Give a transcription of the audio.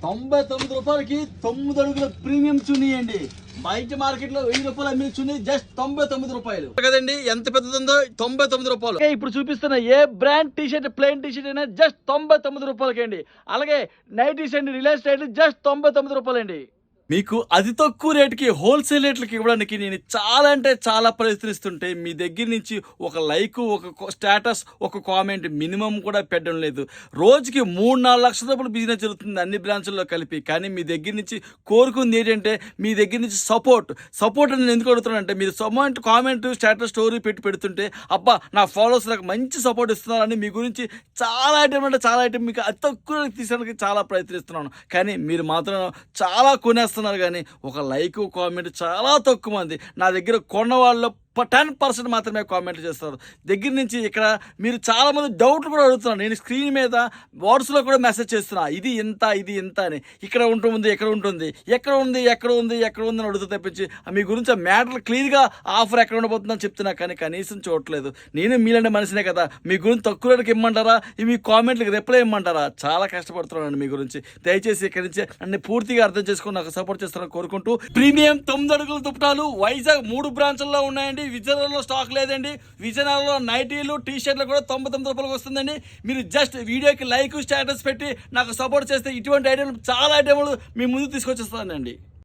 99 రూపాయలకి 9 అడుగుల ప్రీమియం చున్నీ అండి. బయట మార్కెట్ లో 1000 రూపాయలు అమ్మిన చున్నీ జస్ట్ 99 రూపాయలు కదండి. ఎంత పెద్దదో 99 రూపాయలు. ఇప్పుడు చూపిస్తున్న ఏ brand T shirt, plain T shirt అయినా జస్ట్ 99 రూపాయలకి అండి. అలాగే నైటీస్ అండి, రిలయన్స్ స్టైల్ జస్ట్ 99 రూపాయలు అండి. మీకు అతి తక్కువ రేటుకి హోల్సేల్ రేట్లకి ఇవ్వడానికి నేను చాలా అంటే చాలా ప్రయత్నిస్తుంటే మీ దగ్గర నుంచి ఒక లైక్, ఒక స్టేటస్, ఒక కామెంట్ మినిమం కూడా పెట్టడం లేదు. రోజుకి 3-4 లక్షల రూపాయలు బిజినెస్ జరుగుతుంది అన్ని బ్రాంచ్ల్లో కలిపి. కానీ మీ దగ్గర నుంచి కోరుకుంది ఏంటంటే మీ దగ్గర నుంచి సపోర్ట్ నేను ఎందుకు అడుగుతున్నానంటే మీరు కామెంట్, స్టేటస్, స్టోరీ పెడుతుంటే అబ్బా నా ఫాలోవర్స్ నాకు మంచి సపోర్ట్ ఇస్తున్నారని మీ గురించి చాలా ఐటమ్ మీకు అతి తక్కువ తీసడానికి చాలా ప్రయత్నిస్తున్నాను. కానీ మీరు మాత్రం చాలా కొనేస్తున్నారు. కానీ ఒక లైక్, కామెంట్ చాలా తక్కువ మంది. నా దగ్గర కొన్న వాళ్ళు 10% మాత్రమే కామెంట్లు చేస్తారు. దగ్గర నుంచి ఇక్కడ మీరు చాలామంది డౌట్లు కూడా అడుగుతున్నారు. నేను స్క్రీన్ మీద వాట్సాప్లో కూడా మెసేజ్ చేస్తున్నా, ఇది ఎంత అని. ఎక్కడ ఉంటుంది అని అడుగుతూ తప్పించి మీ గురించి ఆ మ్యాటర్ క్లియర్గా ఆఫర్ ఎక్కడ ఉండబోతుందని చెప్తున్నా. కానీ కనీసం చూడట్లేదు. నేను మీలాంటి మనిషినే కదా, మీ గురించి తక్కువ రేటుకి ఇమ్మంటారా, మీ కామెంట్లకు రిప్లై ఇమ్మంటారా? చాలా కష్టపడుతున్నానండి మీ గురించి. దయచేసి ఇక్కడి నుంచి అన్ని పూర్తిగా అర్థం చేసుకుని నాకు సపోర్ట్ చేస్తారని కోరుకుంటూ, ప్రీమియం 9 అడుగుల దుప్పటాలు వైజాగ్ 3 బ్రాంచ్ల్లో ఉన్నాయండి. విజయనగరంలో స్టాక్ లేదండి. విజయనగరంలో నైటీలు, టీ షర్ట్లు కూడా 99 రూపాయలకు వస్తుందండి. మీరు జస్ట్ వీడియోకి లైక్, స్టేటస్ పెట్టి నాకు సపోర్ట్ చేస్తే ఇటువంటి ఐటెంలు చాలా ఐటెంలు మీ ముందు తీసుకొచ్చేస్తానండి.